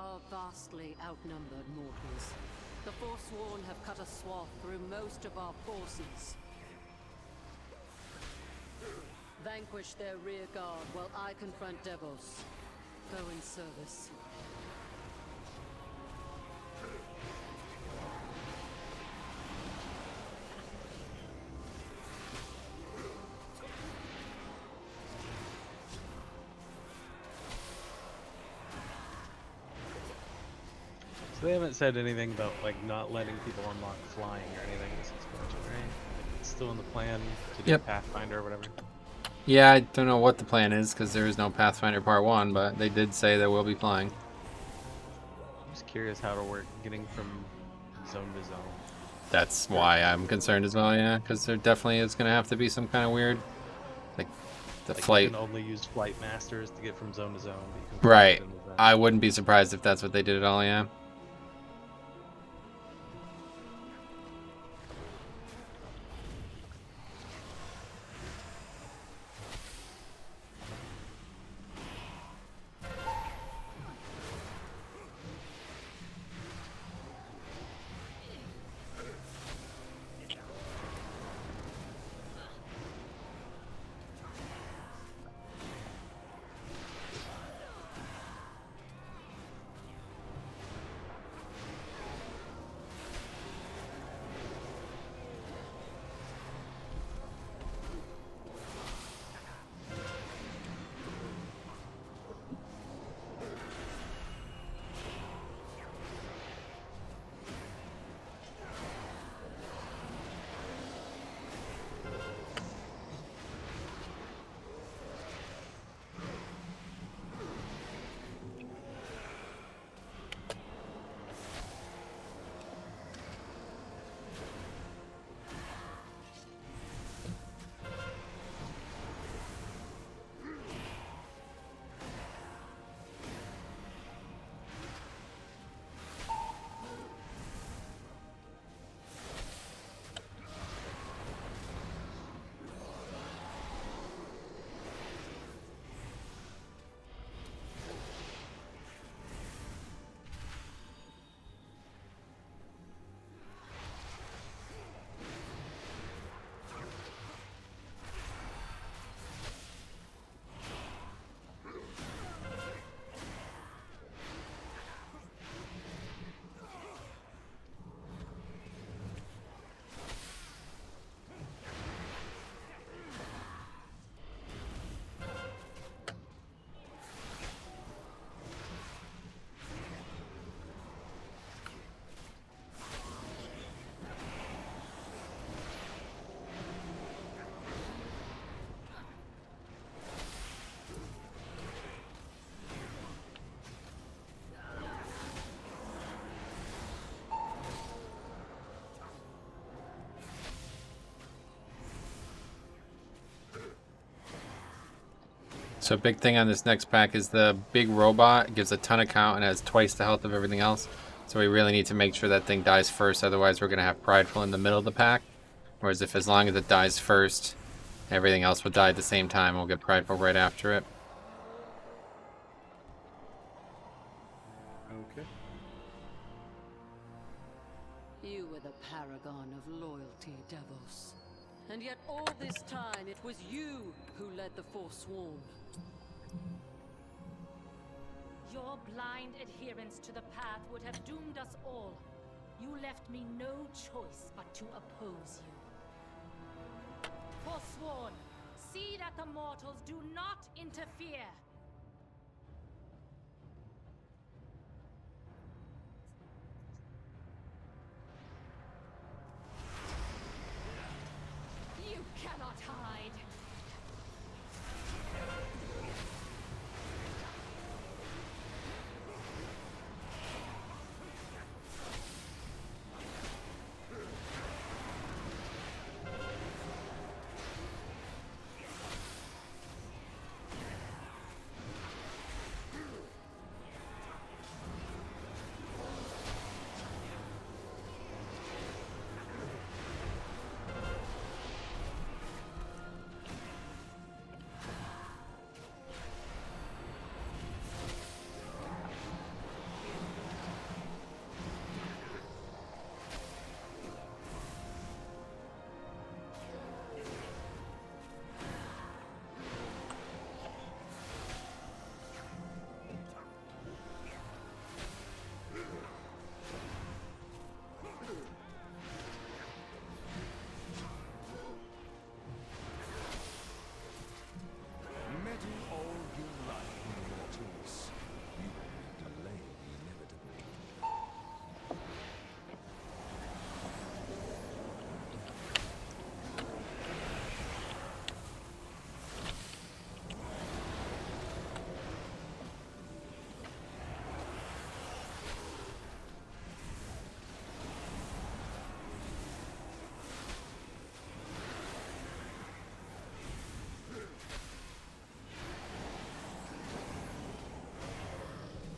are vastly outnumbered mortals. The Forsworn have cut a swath through most of our forces. Vanquish their rear guard while I confront devils. Go in service. So they haven't said anything about like not letting people unlock flying or anything this expansion, right? It's still in the plan to do Pathfinder or whatever. Yeah, I don't know what the plan is because there is no Pathfinder Part 1, but they did say there will be flying. I'm just curious how to work getting from zone to zone. That's why I'm concerned as well, yeah, because there definitely is going to have to be some kind of weird, like, the flight. You can only use flight masters to get from zone to zone. But you can Right. within the zone. I wouldn't be surprised if that's what they did at all, yeah. So big thing on this next pack is the big robot. It gives a ton of count and has twice the health of everything else. So we really need to make sure that thing dies first, otherwise we're going to have Prideful in the middle of the pack. Whereas if as long as it dies first, everything else will die at the same time, we'll get Prideful right after it. Okay. You were the paragon of loyalty, devils. And yet all this time it was you who led the Forsworn. Your blind adherence to the path would have doomed us all. You left me no choice but to oppose you. Forsworn, see that the mortals do not interfere. You cannot hide.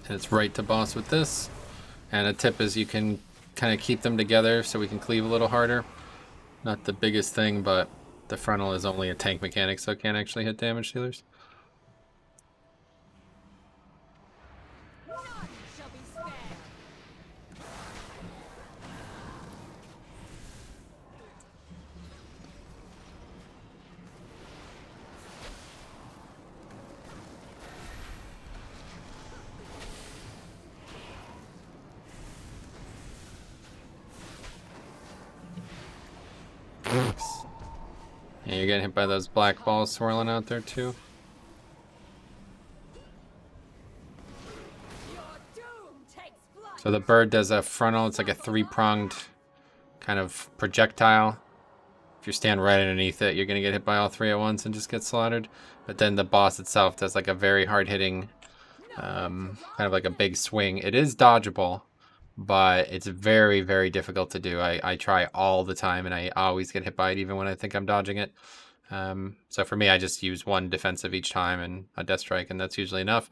And it's right to boss with this. And a tip is you can kind of keep them together so we can cleave a little harder. Not the biggest thing, but the frontal is only a tank mechanic, so it can't actually hit damage dealers. None shall be spared. Yeah, you're getting hit by those black balls swirling out there too. Your doom takes flight. So the bird does a frontal, it's like a three-pronged kind of projectile. If you stand right underneath it, you're going to get hit by all three at once and just get slaughtered. But then the boss itself does like a very hard-hitting, kind of like a big swing. It is dodgeable, but it's very, very difficult to do. I try all the time, and I always get hit by it, even when I think I'm dodging it. So for me, I just use one defensive each time and a death strike, and that's usually enough.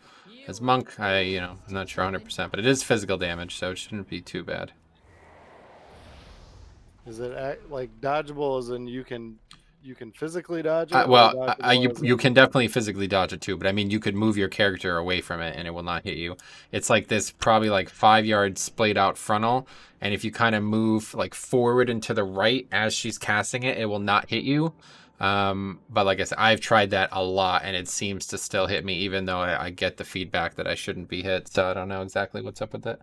As monk, I'm not sure 100%, but it is physical damage, so it shouldn't be too bad. Is it like dodgeable as in you can physically dodge it? Well, or dodgeable as you in- can definitely physically dodge it too, but I mean, you could move your character away from it and it will not hit you. It's like this probably like 5-yard splayed out frontal, and if you kind of move like forward and to the right as she's casting it, it will not hit you. But like I said, I've tried that a lot and it seems to still hit me, even though I get the feedback that I shouldn't be hit. So I don't know exactly what's up with it.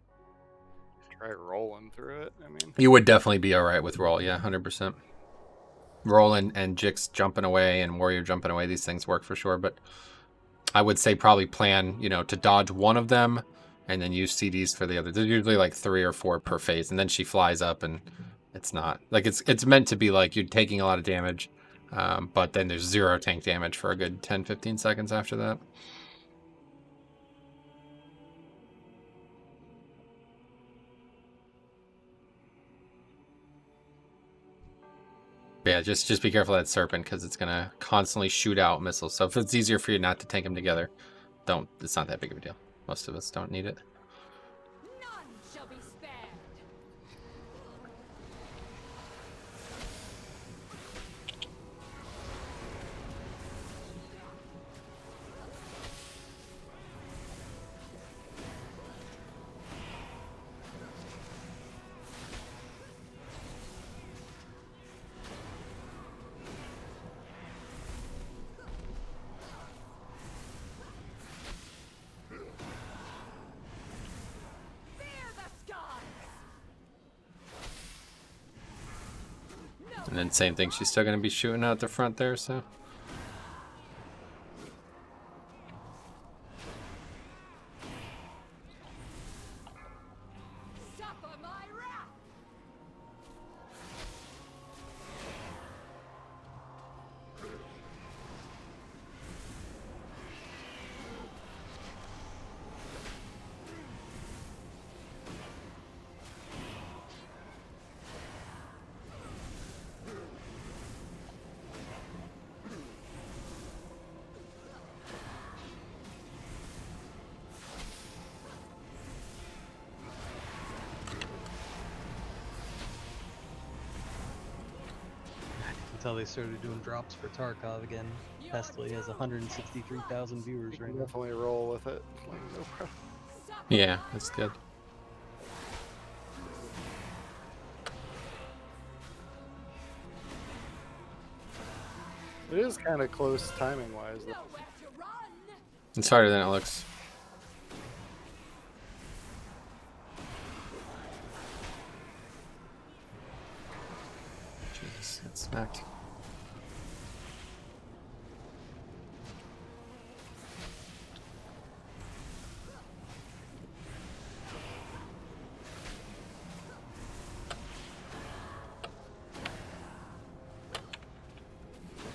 Try rolling through it. I mean, You would definitely be all right with roll, yeah, 100%. Roll and Jix jumping away and Warrior jumping away, these things work for sure, but I would say probably plan, to dodge one of them and then use CDs for the other. There's usually like 3 or 4 per phase, and then she flies up, and it's not like it's meant to be like you're taking a lot of damage, but then there's 0 tank damage for a good 10-15 seconds after that. Yeah, just be careful of that serpent, because it's gonna constantly shoot out missiles. So if it's easier for you not to tank them together, don't. It's not that big of a deal. Most of us don't need it. None shall be spared. Fear the skies. And then same thing. She's still gonna be shooting out the front there. So Suffer my wrath. Until they started doing drops for Tarkov again. Pestily has 163,000 viewers you right can now. definitely roll with it. Like, no problem. yeah, that's good. It is kind of close timing wise. Nowhere to run. It's harder than it looks. Jeez, got smacked.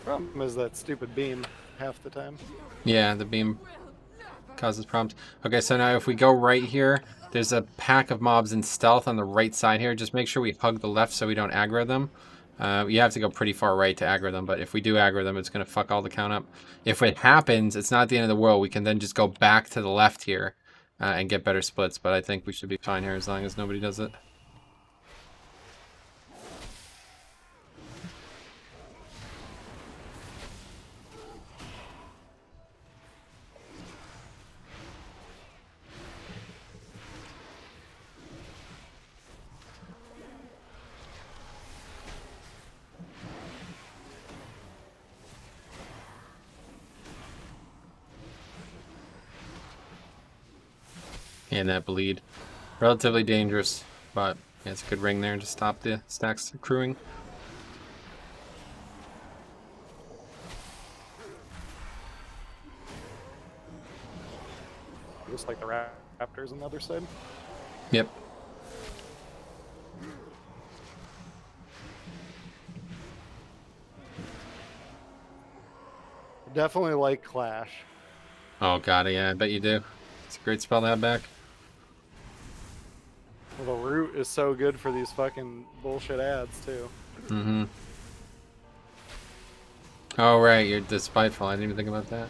Problem is that stupid beam half the time. Yeah, the beam causes problems. Okay, so now if we go right here, there's a pack of mobs in stealth on the right side here. Just make sure we hug the left so we don't aggro them. You have to go pretty far right to aggro them, but if we do aggro them, it's going to fuck all the count up. If it happens, it's not the end of the world. We can then just go back to the left here and get better splits, but I think we should be fine here as long as nobody does it. And that bleed. Relatively dangerous, but yeah, it's a good ring there to stop the stacks accruing. Just like the raptors on the other side. Yep. Definitely like Clash. Oh god, yeah, I bet you do. It's a great spell to have back. Well, the root is so good for these fucking bullshit ads too. Mm-hmm. Oh right, you're despiteful. I didn't even think about that.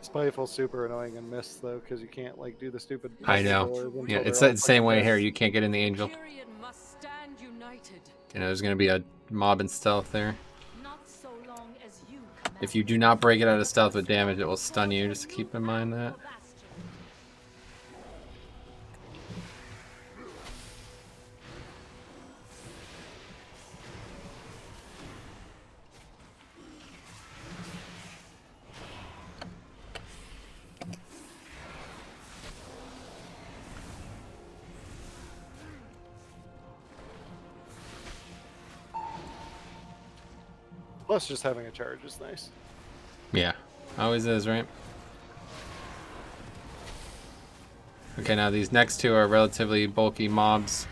Spiteful super annoying and miss though, because you can't like do the stupid. I know. doors until Yeah, it's they're the all same way fucking here. missed. You can't get in the angel. Period must stand united. You know, there's gonna be a mob in stealth there. Not so long as you command. If you do not break it out of stealth with damage, it will stun you. Just keep in mind that. Plus, just having a charge is nice. Yeah, always is, right? Okay, now these next two are relatively bulky mobs.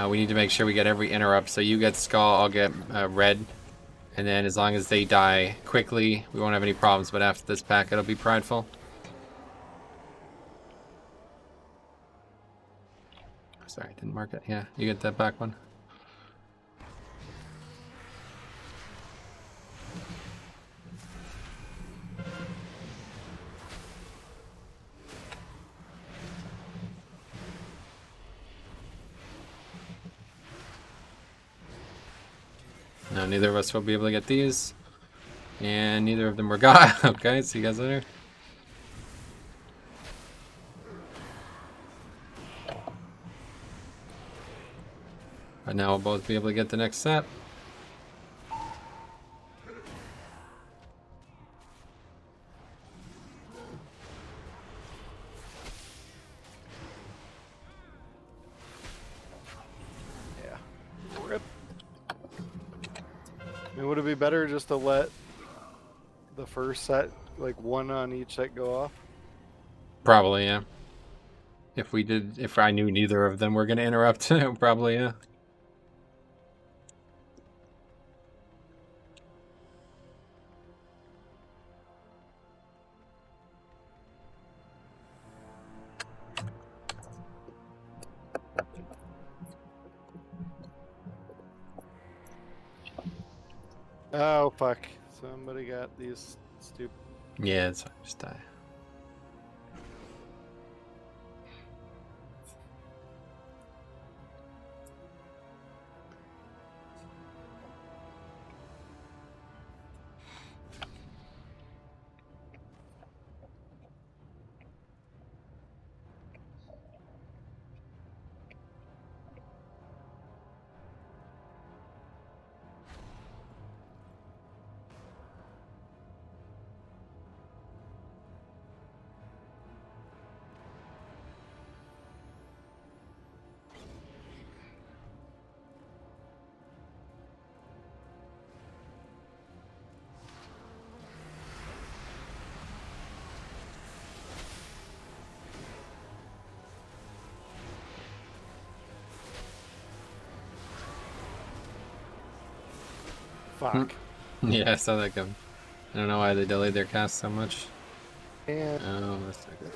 We need to make sure we get every interrupt. So you get Skull, I'll get Red. And then as long as they die quickly, we won't have any problems. But after this pack, it'll be Prideful. Sorry, I didn't mark it. Yeah, you get that back one. No, neither of us will be able to get these. And neither of them were got. Okay, see you guys later. But now we'll both be able to get the next set. Yeah. Rip. I mean, would it be better just to let the first set, like one on each set, go off? Probably, yeah. If I knew neither of them were going to interrupt, probably, yeah. Oh fuck! Somebody got these stupid. Yeah, it's fine. Just die. Fuck. Yeah, I saw that come. I don't know why they delayed their cast so much. And Oh, that's not good.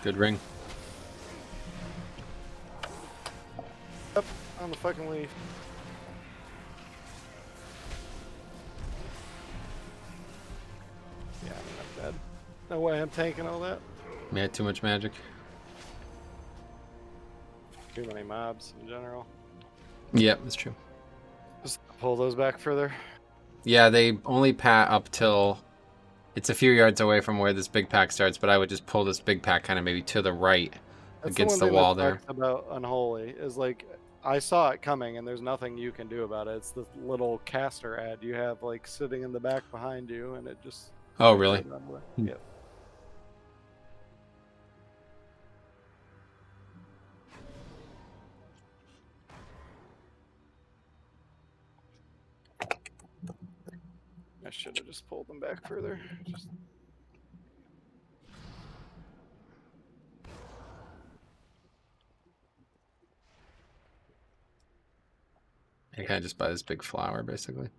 Good ring. up on the fucking leaf. Yeah, I'm dead. No way I'm tanking all that. We had too much magic. Too many mobs in general. Yep, that's true. Just pull those back further. Yeah, they only pat up till it's a few yards away from where this big pack starts, but I would just pull this big pack kind of maybe to the right That's against the the one wall thing that there. sucks about Unholy is like I saw it coming and there's nothing you can do about it. It's the little caster ad you have like sitting in the back behind you and it just Oh, right really? there on the- Hmm. Yep. I should have just pulled them back further. Just I kind of just buy this big flower, basically.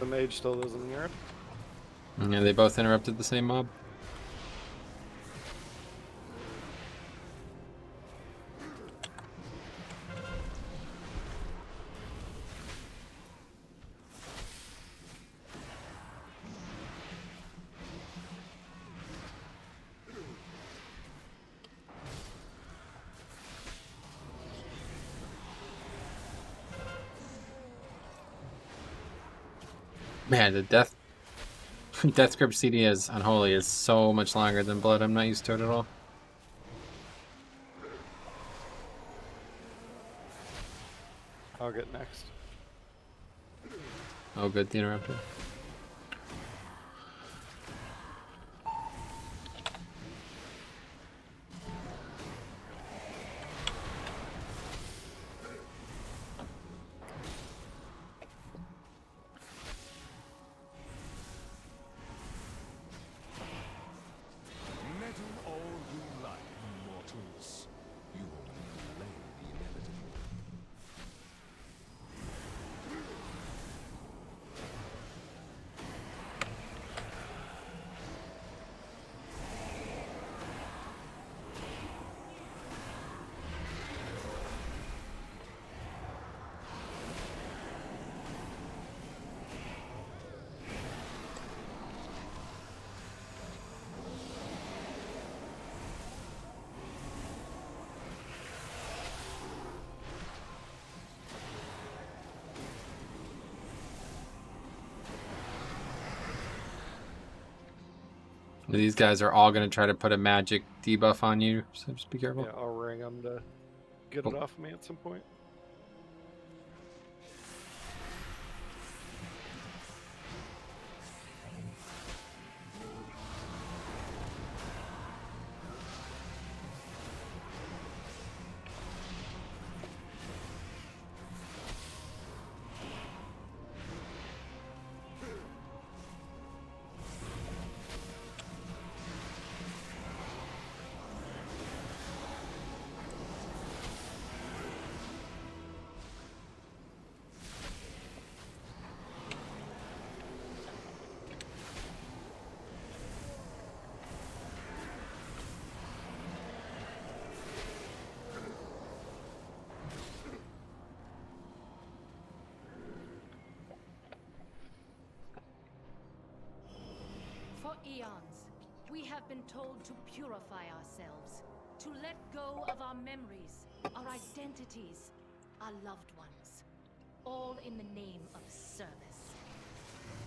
the mage still doesn't interrupt. Yeah, they both interrupted the same mob. Man, the death script CD as Unholy is so much longer than Blood. I'm not used to it at all. I'll get next. Oh, good, the interrupter. Meddle all you like, mortals. You only delay the inevitable. These guys are all going to try to put a magic debuff on you, so just be careful. Yeah, I'll ring them to get it off of me at some point. For eons, we have been told to purify ourselves, to let go of our memories, our identities, our loved ones, all in the name of service.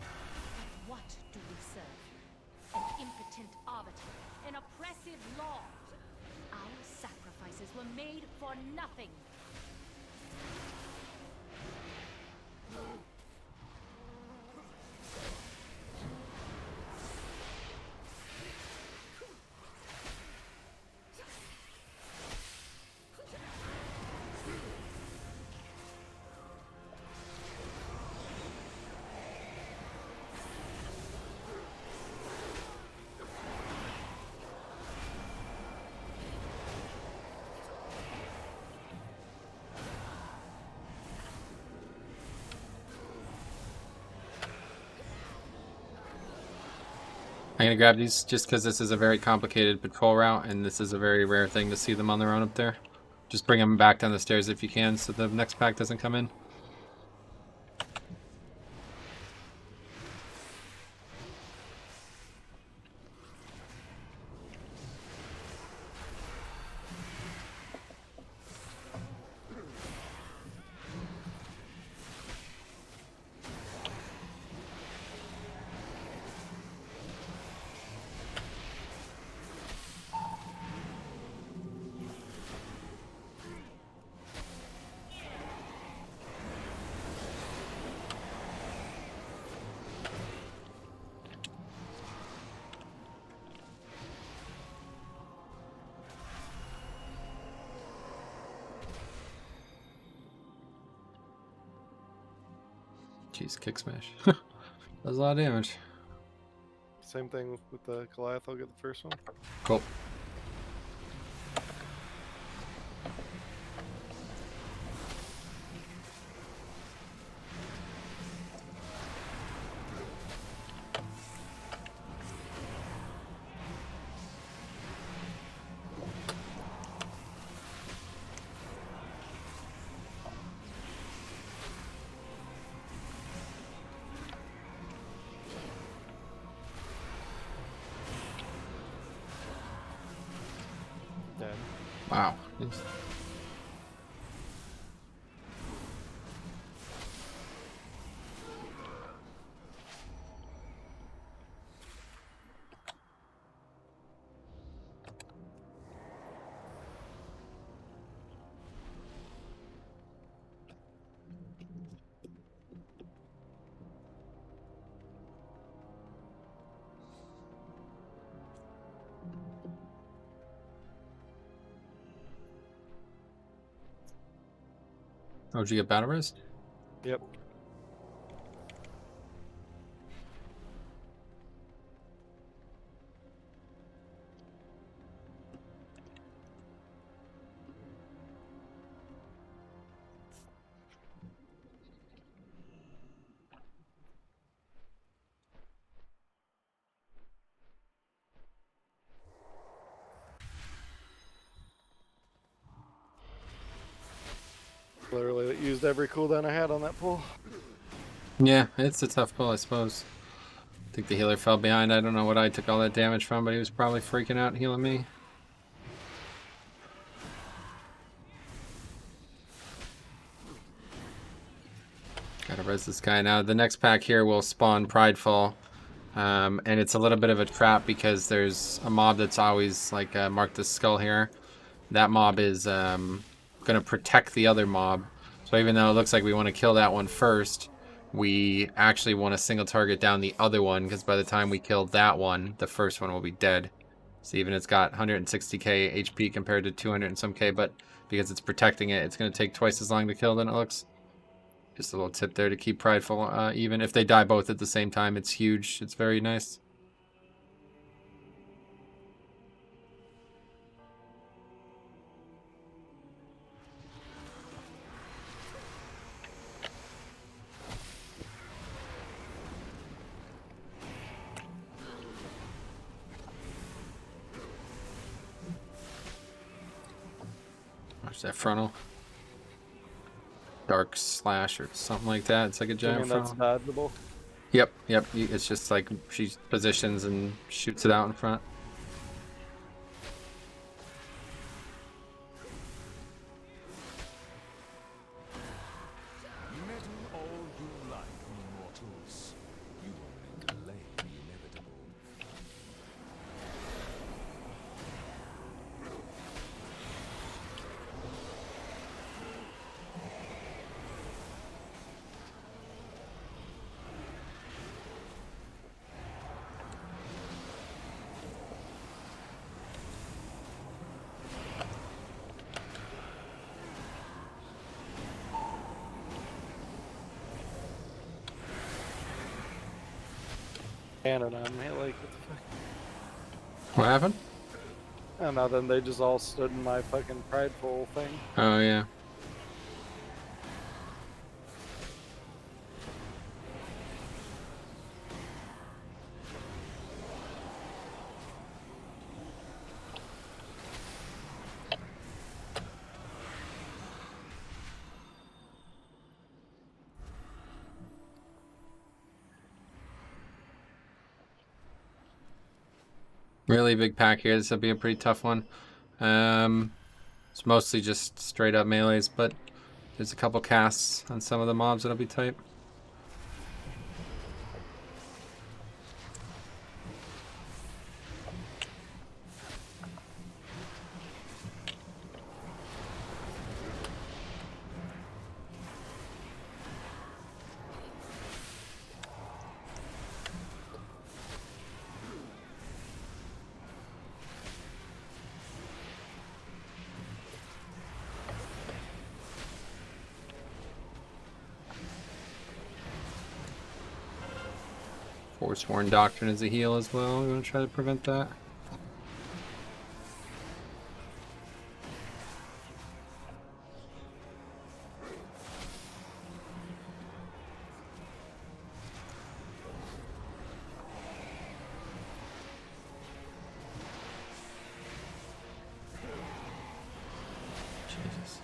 But what do we serve? An impotent arbiter, an oppressive law. Our sacrifices were made for nothing. I'm gonna grab these just because this is a very complicated patrol route, and this is a very rare thing to see them on their own up there. Just bring them back down the stairs if you can, so the next pack doesn't come in. Jeez, kick smash. Does a lot of damage. Same thing with the Goliath. I'll get the first one. Cool. Dead. Wow. Oh, did you get battle res? Yep. Literally used every cooldown I had on that pull. Yeah, it's a tough pull, I suppose. I think the healer fell behind. I don't know what I took all that damage from, but he was probably freaking out healing me. Gotta res this guy now. The next pack here will spawn Pridefall. And it's a little bit of a trap because there's a mob that's always like marked the skull here. That mob is going to protect the other mob. So even though it looks like we want to kill that one first, we actually want to single target down the other one because by the time we kill that one, the first one will be dead. So even it's got 160k HP compared to 200 and some k, but because it's protecting it, it's going to take twice as long to kill than it looks. Just a little tip there to keep Prideful. Even if they die both at the same time, it's huge. It's very nice. Watch that frontal. Dark slash or something like that. It's like a giant That's frontal. dodgeable. Yep. It's just like she positions and shoots it out in front. Meddle all you like, mortals. You only delay the inevitable. Cannon on me, like, what the fuck? What happened? And then they just all stood in my fucking prideful thing. Oh yeah. Really big pack here. This will be a pretty tough one. It's mostly just straight up melees, but there's a couple casts on some of the mobs that'll be tight. Forsworn Doctrine is a heal as well. I'm going to try to prevent that. Jesus.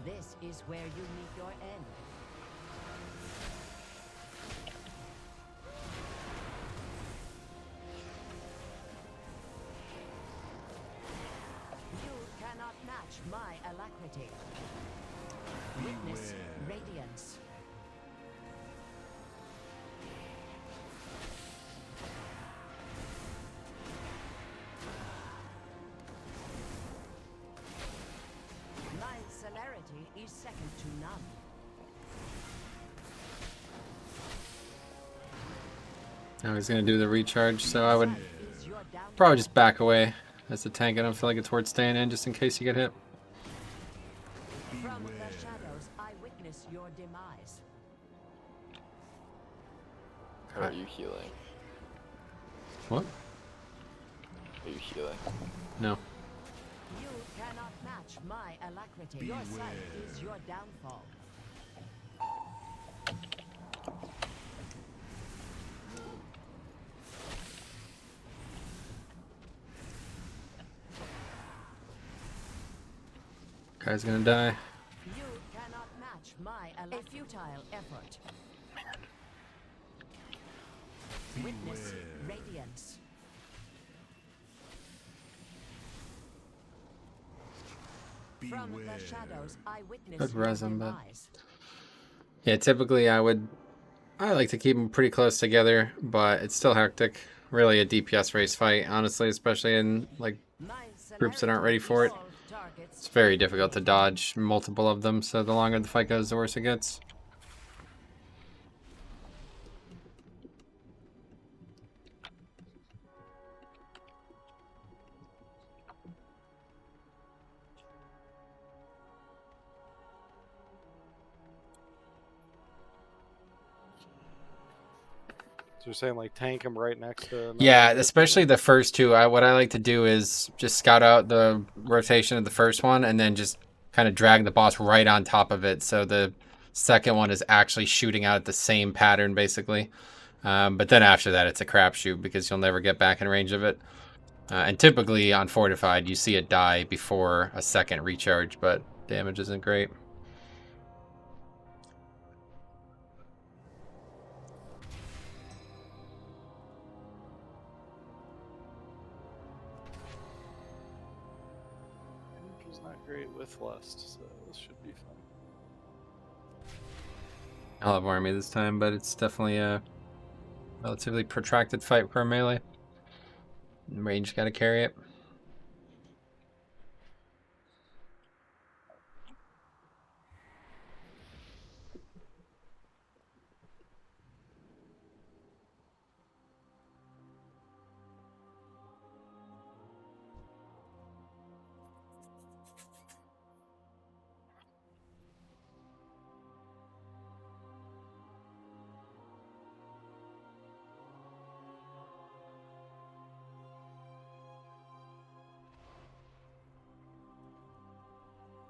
This is where you meet your end. You cannot match my alacrity. Witness radiance. My celerity is second to none. Now he's going to do the recharge, so I would Is your downfall. probably just back away as the tank. I don't feel like it's worth staying in just in case you get hit. From the shadows, I witness your demise. How are you healing? What? Are you healing? No. You cannot match my alacrity. Your sight is your downfall. Guy's going to die. You cannot match my a futile effort. Witness radiance. From the shadows, I witness Good your resin, but- demise. Yeah, typically I like to keep them pretty close together, but it's still hectic. Really a DPS race fight, honestly, especially in like My groups that aren't ready for it. celerity targets It's very difficult to dodge multiple of them, so the longer the fight goes, the worse it gets. So you're saying like tank him right next to. Yeah, especially the first two. What I like to do is just scout out the rotation of the first one and then just kind of drag the boss right on top of it. So the second one is actually shooting out the same pattern, basically. But then after that, it's a crapshoot because you'll never get back in range of it. And typically on Fortified, you see it die before a second recharge, but damage isn't great. He's not great with lust, so this should be fun. I'll have army this time, but it's definitely a relatively protracted fight for a melee. Range got to carry it.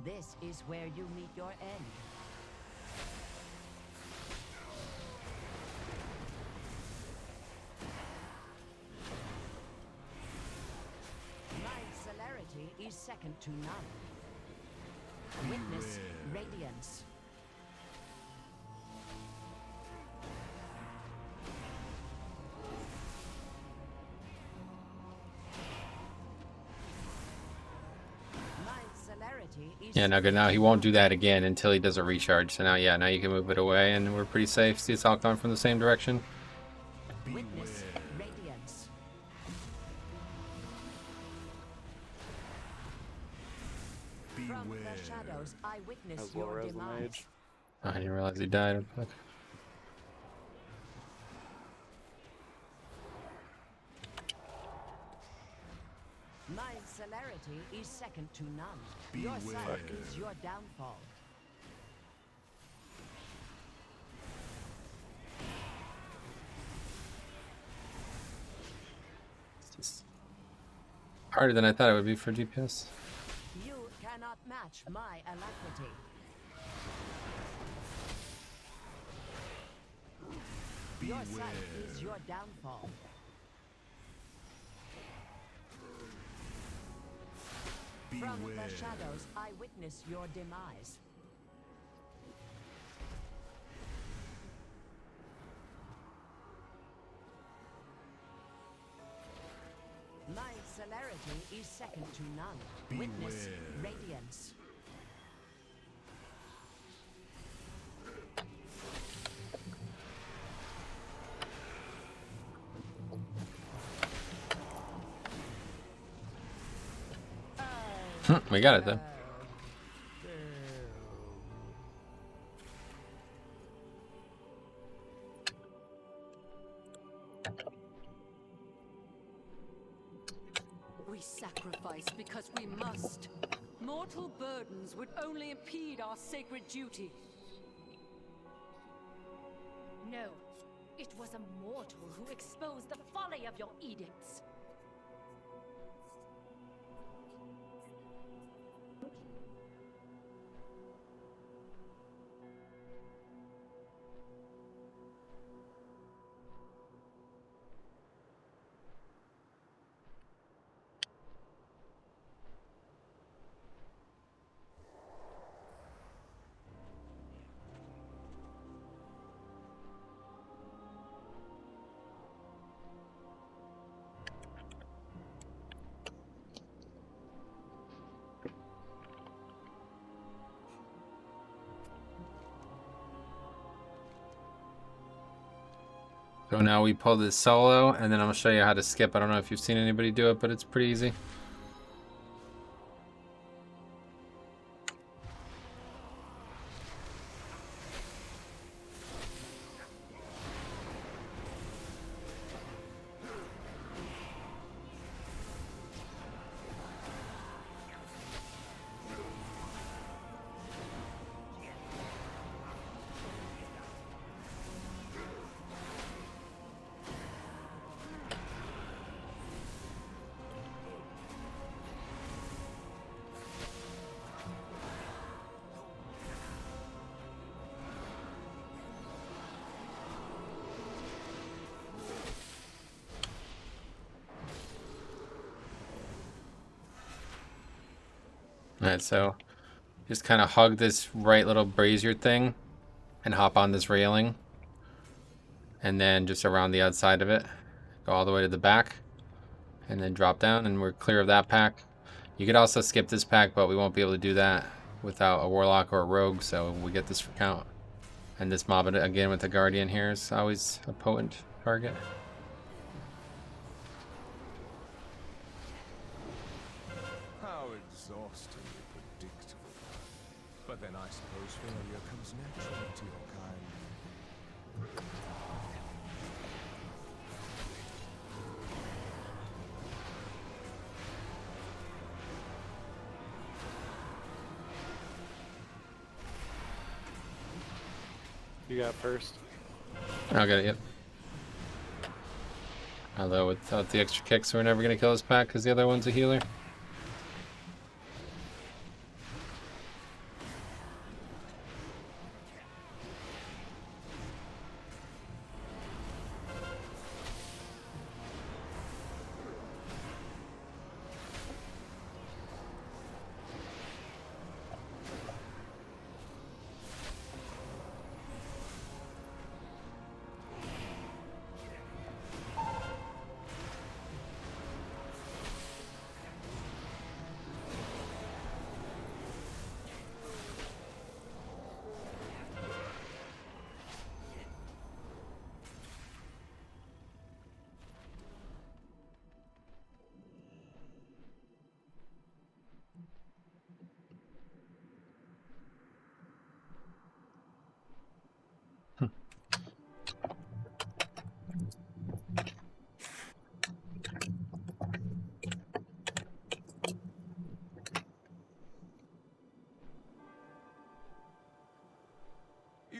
This is where you meet your end. My celerity is second to none. Witness radiance. My celerity is Yeah, no good. Now he won't do that again until he does a recharge. So now, yeah, now you can move it away, and we're pretty safe. See, it's all coming from the same direction. witness radiance. From the shadows, I witness Has low your res than demise. mage. I didn't realize he died. Fuck. My celerity is second to none. Your sight is your downfall. It's just harder than I thought it would be for DPS. You cannot match my alacrity. Your sight is your downfall. From the shadows, I witness your demise. My celerity is second to none. Witness radiance. We got it then. We sacrifice because we must. Mortal burdens would only impede our sacred duty. No, it was a mortal who exposed the folly of your edicts. So now we pull this solo, and then I'm gonna show you how to skip. I don't know if you've seen anybody do it, but it's pretty easy. Alright, so just kind of hug this right little brazier thing and hop on this railing. And then just around the outside of it, go all the way to the back, and then drop down, and we're clear of that pack. You could also skip this pack, but we won't be able to do that without a warlock or a rogue, so we get this for count. And this mob again with the guardian here is always a potent target. How exhaustingly predictable. But then I suppose failure comes naturally to your kind. You got first. I'll get it, yep. Although without the extra kicks, we're never going to kill this pack because the other one's a healer.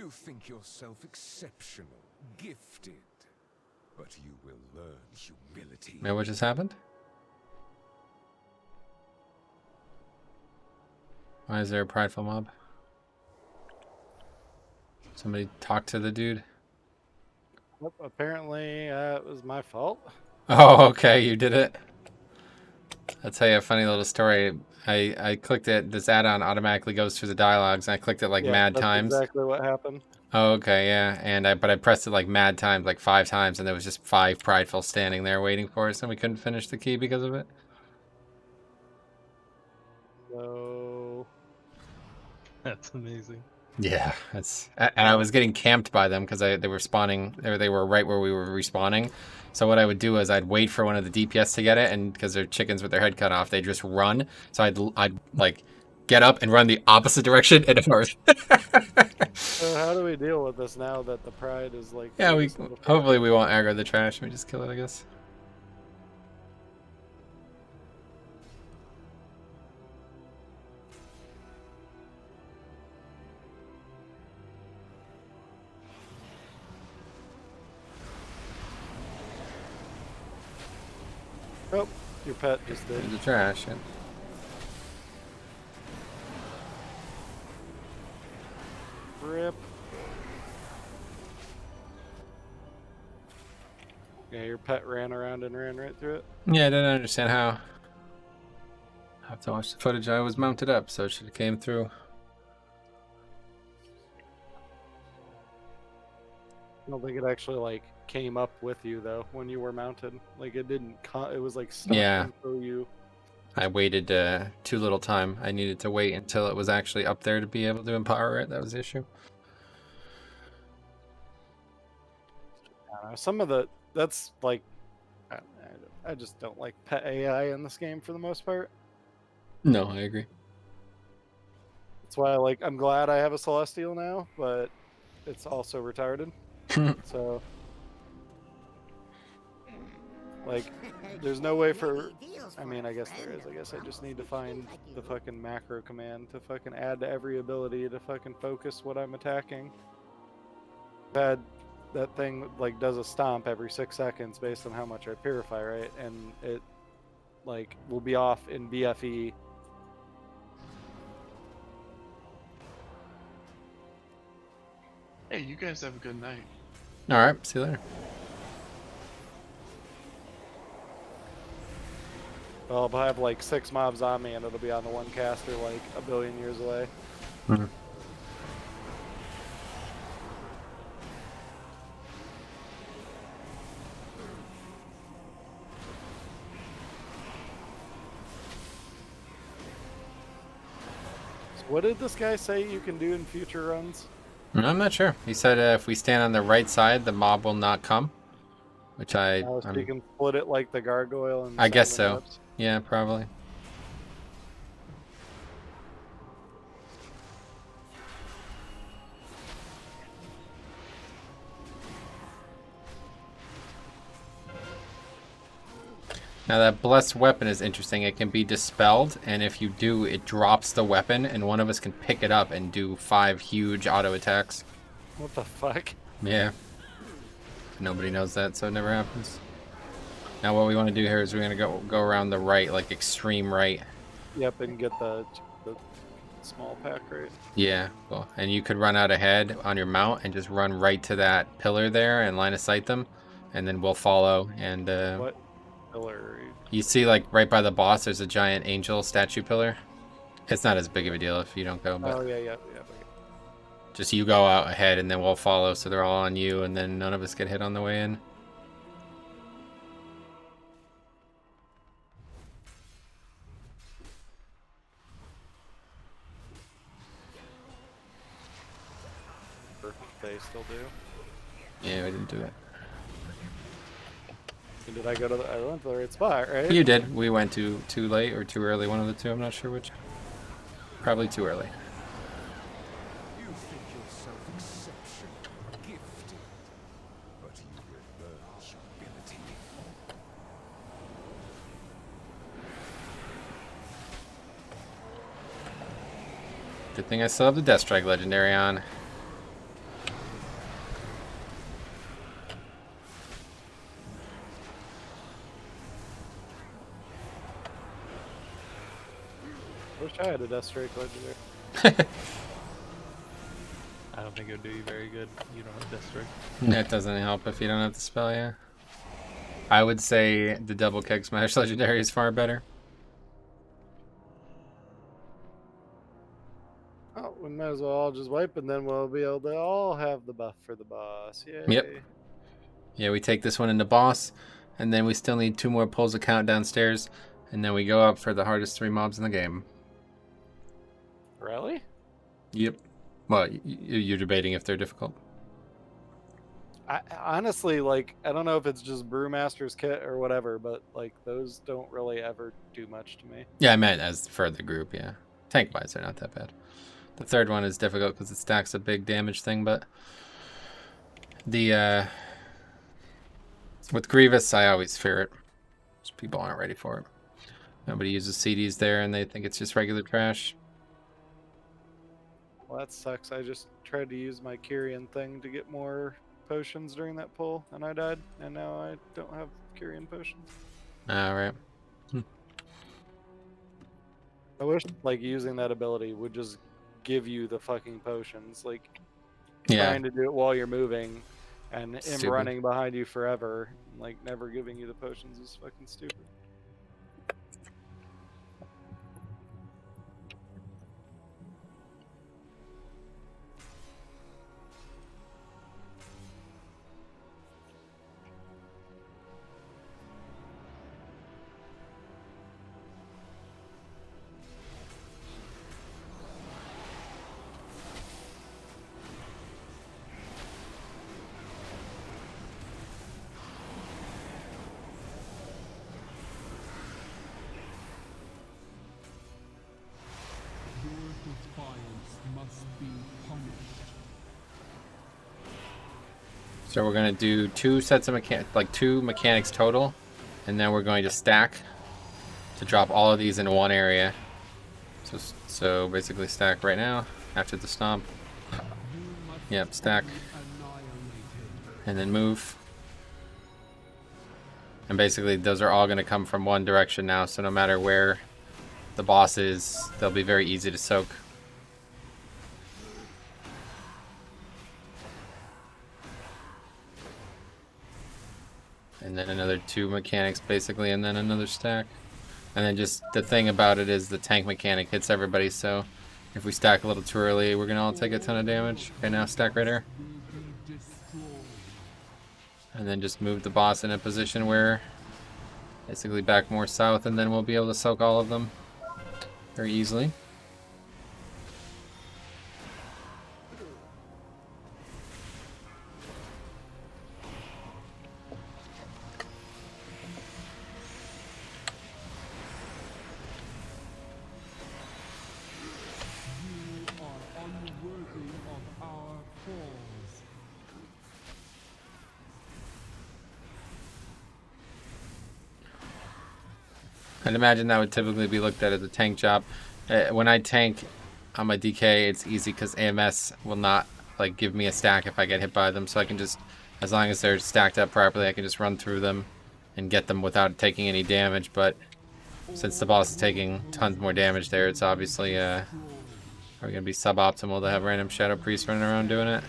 You think yourself exceptional, gifted, but you will learn humility. Man, what just happened? Why is there a prideful mob? Somebody talk to the dude. Yep, apparently it was my fault. Oh, okay, you did it. I'll tell you a funny little story. I clicked it. This add-on automatically goes through the dialogues, and I clicked it like Yeah, mad that's times. exactly what happened. Oh, okay, yeah. And I pressed it like mad times, like 5 times, and there was just 5 prideful standing there waiting for us, and we couldn't finish the key because of it. So That's amazing. Yeah, and I was getting camped by them because they were spawning, or they were right where we were respawning. So what I would do is I'd wait for one of the DPS to get it, and because they're chickens with their head cut off, they just run. So I'd like get up and run the opposite direction and north. So how do we deal with this now that the pride is like? Yeah, hopefully we won't aggro the trash. We just kill it, I guess. Oh, your pet just did. There's the trash. Yeah. Rip. Yeah, your pet ran around and ran right through it. Yeah, I didn't understand how. I have to watch the footage. I was mounted up, so it should have came through. I don't think it actually like came up with you though when you were mounted. Like it didn't. It was like stuck Yeah. until you. I waited too little time. I needed to wait until it was actually up there to be able to empower it. That was the issue. I don't know, some of that's like. I just don't like pet AI in this game for the most part. No, I agree. That's why I'm glad I have a Celestial now, but it's also retarded. So, like, there's no way for. I mean, I guess there is. I guess I just need to find the fucking macro command to fucking add to every ability to fucking focus what I'm attacking. I've had that thing like does a stomp every 6 seconds based on how much I purify, right? And it like will be off in BFE. Hey, you guys have a good night. All right, see you later. Well, I'll have like 6 mobs on me and it'll be on the one caster like a billion years away. Mm-hmm. So what did this guy say you can do in future runs? I'm not sure. He said if we stand on the right side, the mob will not come. Which So you can split it like the gargoyle and I guess Simon so. Webs? Yeah, probably. Now that blessed weapon is interesting. It can be dispelled, and if you do, it drops the weapon, and one of us can pick it up and do 5 huge auto attacks. What the fuck? Yeah. Nobody knows that, so it never happens. Now what we want to do here is we're going to go around the right, like extreme right. Yep, and get the small pack right. Yeah, cool. And you could run out ahead on your mount and just run right to that pillar there and line of sight them, and then we'll follow. And What pillar? you see, like right by the boss, there's a giant angel statue pillar. It's not as big of a deal if you don't go, but Oh yeah. just you go out ahead and then we'll follow, so they're all on you, and then none of us get hit on the way in. They still do. Yeah, we didn't do it. And did I go to the? I went to the right spot, right? You did. We went too late or too early, one of the two. I'm not sure which. Probably too early. You think yourself exceptional, gifted, but you will learn humility. Good thing I still have the Death Strike Legendary on. Wish I had a Death Strike legendary. I don't think it would do you very good. You don't have Death Strike. That doesn't help if you don't have the spell, yeah. I would say the double keg smash legendary is far better. Oh, we might as well all just wipe, and then we'll be able to all have the buff for the boss. Yay. Yep. Yeah, we take this one into boss, and then we still need 2 more pulls of count downstairs, and then we go up for the hardest 3 mobs in the game. Really? Yep. Well, you're debating if they're difficult. I honestly, like, I don't know if it's just Brewmaster's kit or whatever, but like those don't really ever do much to me. Yeah, I meant as for the group, yeah. Tank-wise, they're not that bad. The third one is difficult because it stacks a big damage thing, but the with Grievous, I always fear it. Just people aren't ready for it. Nobody uses CDs there, and they think it's just regular trash. Well, that sucks. I just tried to use my Kyrian thing to get more potions during that pull, and I died, and now I don't have Kyrian potions. All right. I wish, like, using that ability would just give you the fucking potions. Like, Yeah. trying to do it while you're moving, and him Stupid. running behind you forever, like, never giving you the potions is fucking stupid. So we're gonna do 2 sets of like 2 mechanics total, and then we're going to stack to drop all of these in one area. So basically stack right now after the stomp. Yep, stack, and then move. And basically those are all gonna come from one direction now. So no matter where the boss is, they'll be very easy to soak. And then another 2 mechanics basically, and then another stack. And then just the thing about it is the tank mechanic hits everybody, so if we stack a little too early, we're gonna all take a ton of damage. Okay, now stack right here. And then just move the boss in a position where basically back more south, and then we'll be able to soak all of them very easily. I'd imagine that would typically be looked at as a tank job. When I tank on my DK, it's easy because AMS will not like give me a stack if I get hit by them, so I can just, as long as they're stacked up properly, I can just run through them and get them without taking any damage. But since the boss is taking tons more damage there, it's obviously probably gonna be suboptimal to have random Shadow Priest running around doing it.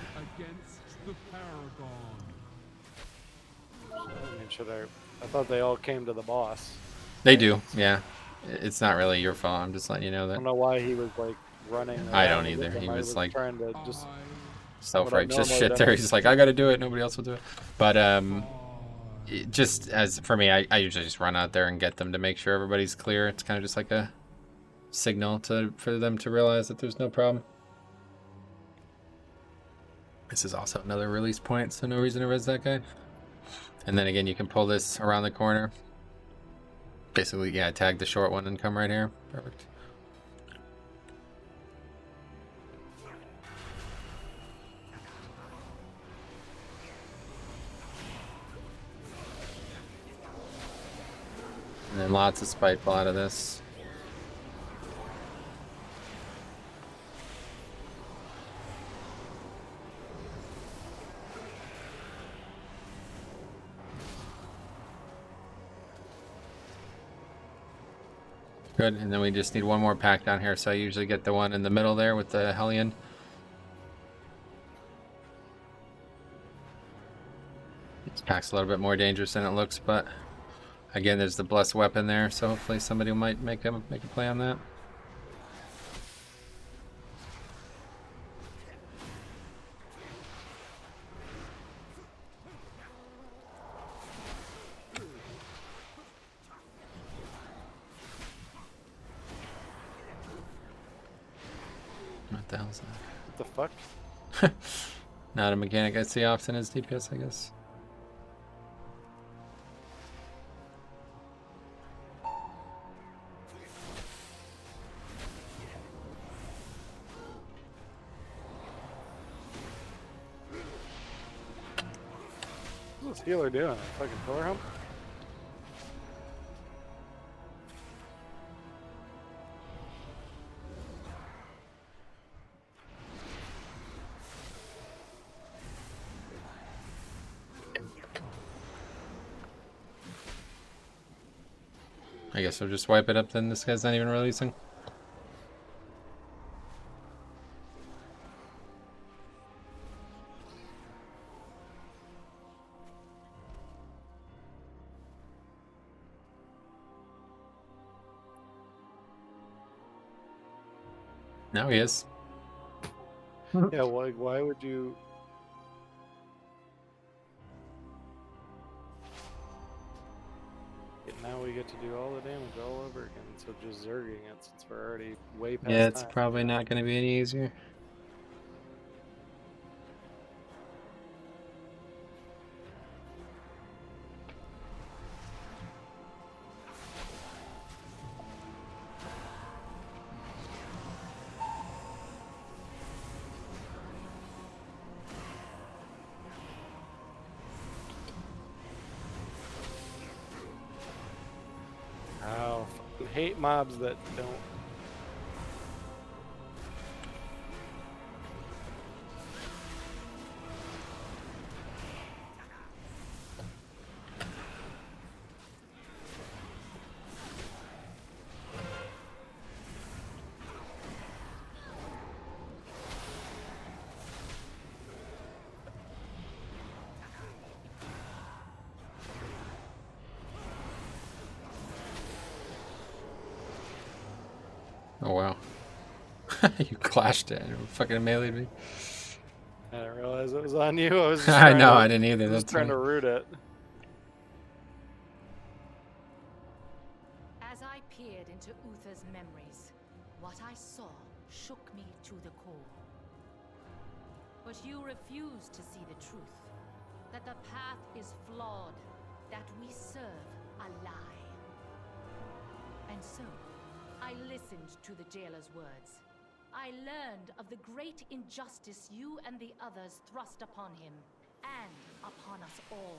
I mean, I thought they all came to the boss. They do, yeah. It's not really your fault. I'm just letting you know I that. don't know why he was like running. I don't around with either. them. He I was like trying to just self-righteous normally shit don't. there. He's like, I gotta do it. Nobody else will do it. But just as for me, I usually just run out there and get them to make sure everybody's clear. It's kind of just like a signal for them to realize that there's no problem. This is also another release point, so no reason to res that guy. And then again, you can pull this around the corner. Basically, yeah, tag the short one and come right here. Perfect. And then lots of spiteful out of this. Good, and then we just need one more pack down here, so I usually get the one in the middle there with the Hellion. This pack's a little bit more dangerous than it looks, but again, there's the blessed weapon there, so hopefully somebody might make a play on that. What the hell's that? What the fuck? Not a mechanic I see often as DPS, I guess. What's this healer doing? Fucking pillar hump? I guess we'll just wipe it up then. This guy's not even releasing. Now he is. Yeah, why would you... Now we get to do all the damage all over again, so just zerging it since we're already way past Yeah, it's time. probably not going to be any easier. Oh, fucking hate mobs that don't. Oh wow. You clashed it. You fucking meleeed me. I didn't realize it was on you. I was just I trying know, to, I didn't either. just That's trying right. to root it. As I peered into Uther's memories, what I saw shook me to the core. But you refuse to see the truth. That the path is flawed. That we serve a lie. And so, I listened to the jailer's words. I learned of the great injustice you and the others thrust upon him, and upon us all.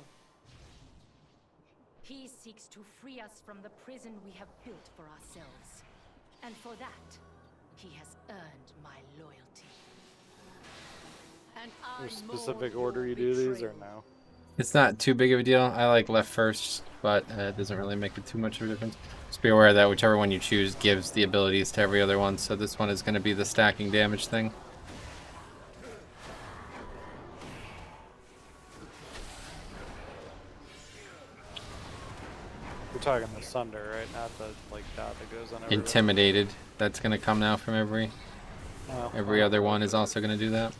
He seeks to free us from the prison we have built for ourselves. And for that, he has earned my loyalty. And There's I a specific mourn order your you do these, or betrayal. no? It's not too big of a deal. I like left first, but it doesn't really make it too much of a difference. Just be aware that whichever one you choose gives the abilities to every other one, so this one is going to be the stacking damage thing. We're talking the Sunder, right? Not the like dot that goes on everybody. Intimidated. That's going to come now from every Oh, other one is also going to do that.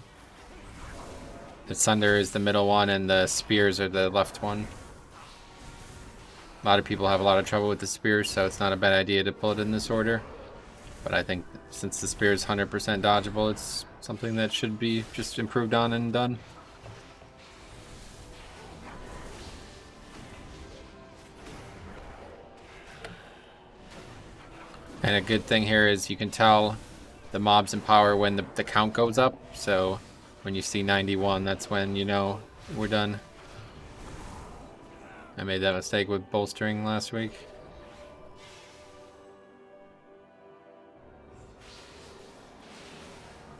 The Sunder is the middle one, and the Spears are the left one. A lot of people have a lot of trouble with the Spears, so it's not a bad idea to pull it in this order. But I think since the Spear is 100% dodgeable, it's something that should be just improved on and done. And a good thing here is you can tell the mobs in power when the count goes up. So when you see 91, that's when you know we're done. I made that mistake with bolstering last week.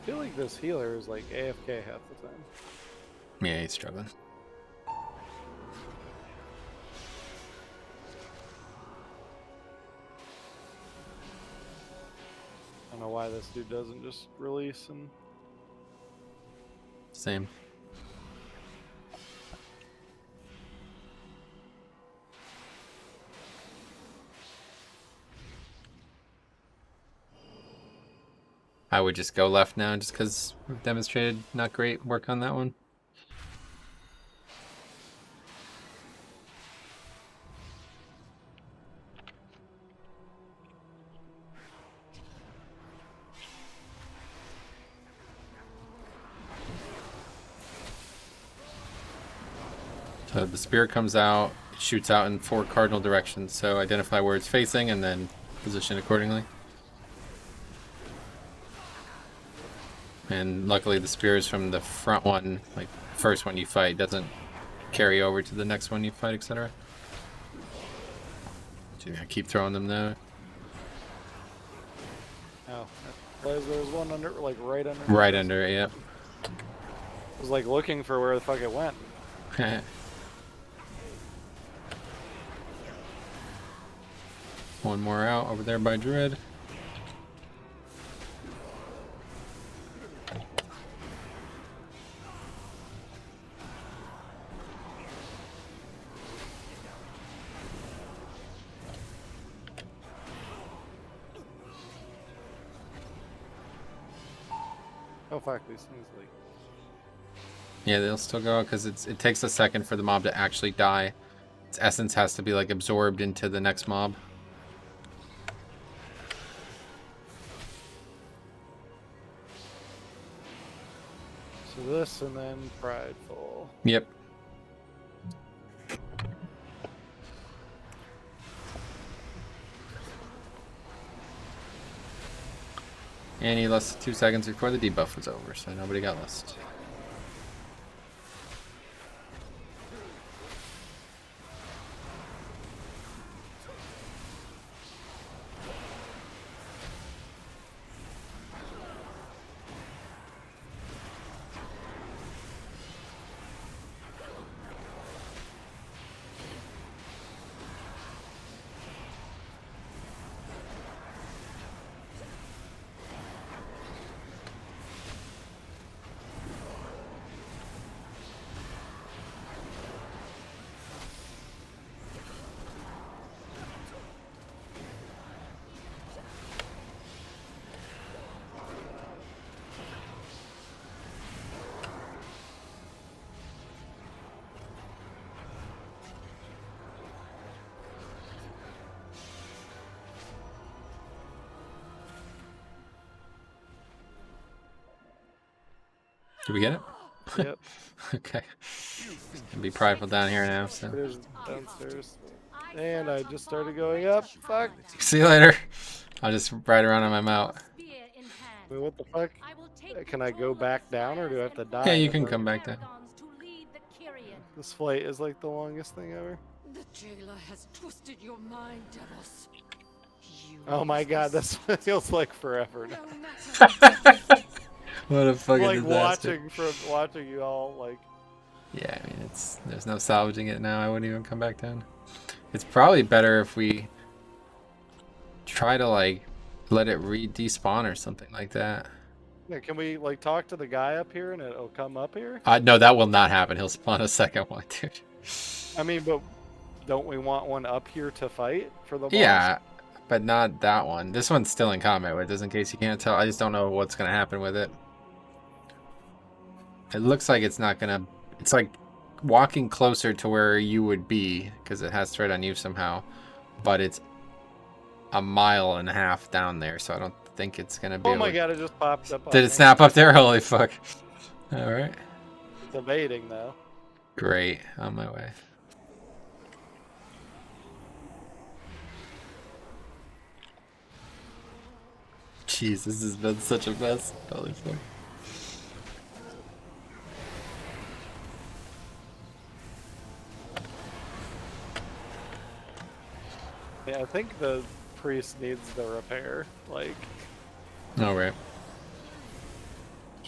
I feel like this healer is like AFK half the time. Yeah, he's struggling. know why this dude doesn't just release and... Same. I would just go left now just because we've demonstrated not great work on that one. So the spear comes out, shoots out in 4 cardinal directions, so identify where it's facing and then position accordingly. And luckily the spears from the front one, like the first one you fight, doesn't carry over to the next one you fight, etc. So you're gonna keep throwing them though. Oh, there's one under, like right under. Right under it, yep. I was like looking for where the fuck it went. One more out over there by Dread. Oh fuck, these things like... Yeah, they'll still go because it takes a second for the mob to actually die. Its essence has to be like absorbed into the next mob. So this and then prideful. Yep. And he lost 2 seconds before the debuff was over, so nobody got lost. Did we get it? Yep. Okay. Be prideful down here now, so. It is downstairs. And I just started going up. Fuck. See you later. I'll just ride around on my mount. Wait, what the fuck? Can I go back down or do I have to die? Yeah, you can come back down. This flight is like the longest thing ever. The jailer has twisted your mind, Devos. Oh my god, this feels like forever now. What a fucking Like disaster. watching you all like. Yeah, I mean there's no salvaging it now. I wouldn't even come back down. It's probably better if we try to like let it despawn or something like that. Yeah, can we like talk to the guy up here and it'll come up here? No, that will not happen. He'll spawn a second one, dude. I mean, but don't we want one up here to fight for the boss? Yeah, but not that one. This one's still in combat with, just in case you can't tell. I just don't know what's gonna happen with it. It looks like it's not gonna. It's like walking closer to where you would be because it has threat on you somehow, but it's a 1.5 miles down there, so I don't think it's gonna be. Oh my god! It just popped up. Did it snap up there? Holy fuck! All right. It's evading though. Great, on my way. Jeez, this has been such a mess. Holy fuck. Yeah, I think the priest needs the repair. Like, All right.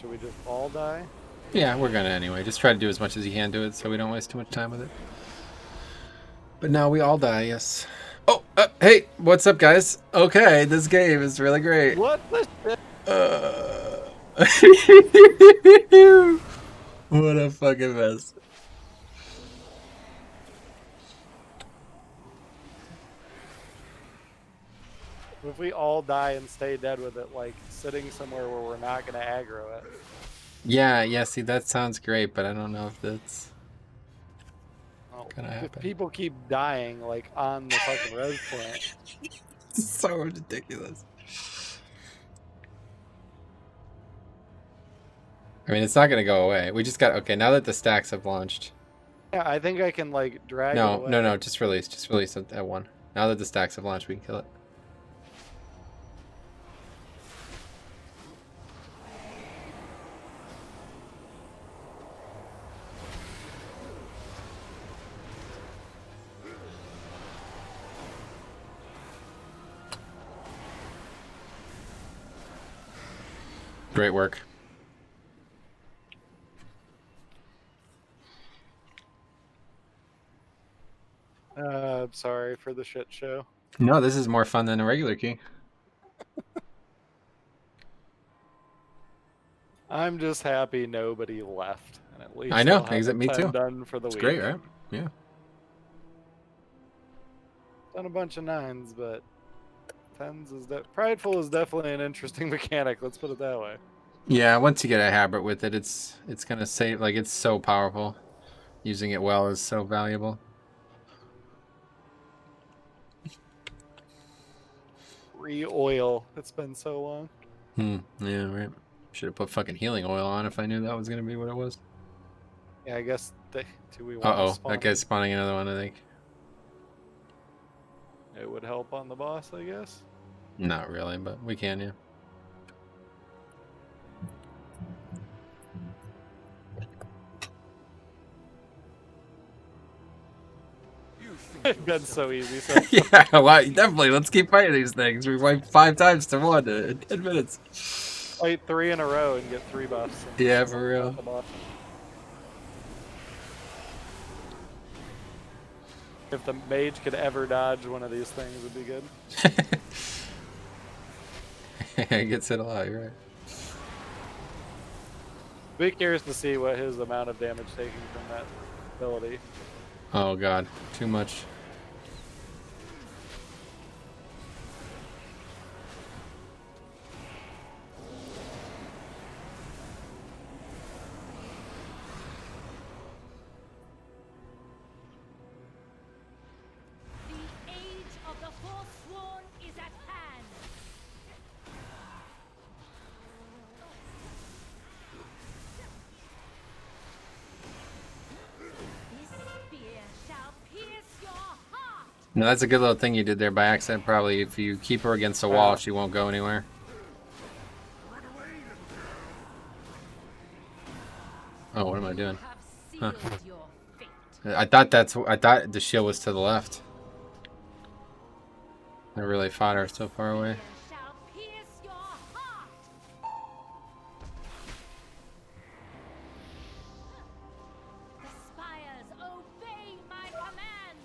should we just all die? Yeah, we're gonna anyway. Just try to do as much as you can do it so we don't waste too much time with it. But now we all die, yes. Oh, hey, what's up, guys? Okay, this game is really great. What the shit? What a fucking mess. If we all die and stay dead with it, like sitting somewhere where we're not gonna aggro it. Yeah, see, that sounds great, but I don't know if that's Oh, gonna if happen. people keep dying like on the fucking res plant. It's so ridiculous. I mean, it's not gonna go away. We just got, okay, now that the stacks have launched. Yeah, I think I can like drag it No, away. no, just release it at one. Now that the stacks have launched, we can kill it. Great work. Sorry for the shit show. No, this is more fun than a regular key. I'm just happy nobody left, and at least I know, I'll have a me 10 too. done for the It's week. great, right? Yeah. Done a bunch of 9s, but 10s is prideful is definitely an interesting mechanic. Let's put it that way. Yeah, once you get a habit with it, it's gonna save, like, it's so powerful. Using it well is so valuable. Re-oil. It's been so long. Yeah, right. Should have put fucking healing oil on if I knew that was gonna be what it was. Yeah, I guess do we want to Uh-oh, spawn that guy's spawning another one, I think. It would help on the boss, I guess. Not really, but we can, yeah. It's been so easy. So Yeah, well, definitely. Let's keep fighting these things. We wiped 5 times to 1 in 10 minutes. fight 3 in a row and get 3 buffs. Yeah, for real. The boss. If the mage could ever dodge one of these things, it'd be good. It gets hit a lot, you're right. Be curious to see what his amount of damage taken from that ability. Oh god, too much. The age of the Forsworn is at hand. This spear shall pierce your heart. No, that's a good little thing you did there by accident, probably. If you keep her against the wall, she won't go anywhere. Oh, what am I doing? Have sealed your fate. I thought the shield was to the left. I really fought her so far away. Spear shall pierce your heart. The spires obey my command.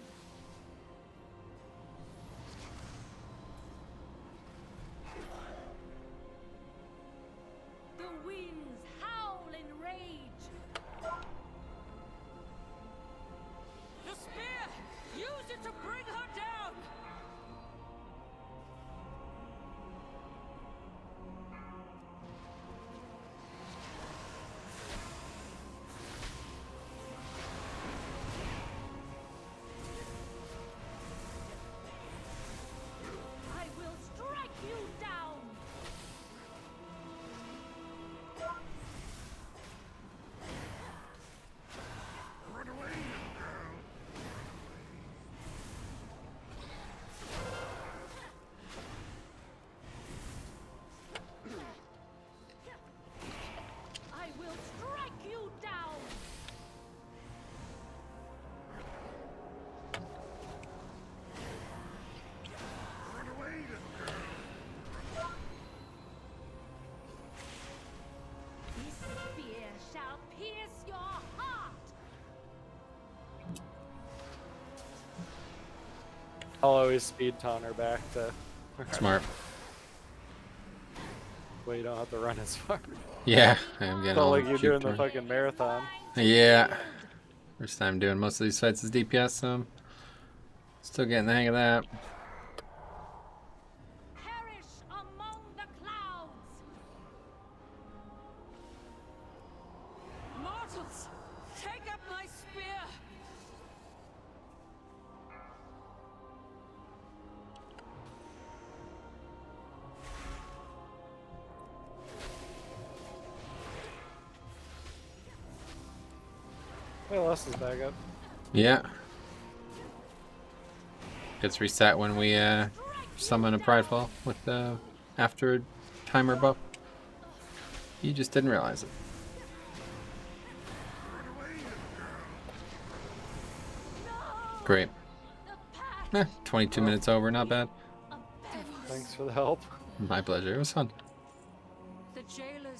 The winds howl in rage. The spear! Use it to bring her down! I'll always speed taunt her back to Smart. where you don't have to run as far. Yeah, I'm It's getting not all like you're doing juked the around. fucking marathon. Yeah. First time doing most of these fights as DPS, so I'm still getting the hang of that. Perish among the clouds. Mortals, take up my spear. Well, us is back up. Yeah. Gets reset when we summon a prideful with the after timer buff. You just didn't realize it. Great. 22 minutes over, not bad. Thanks for the help. My pleasure. It was fun. The jailers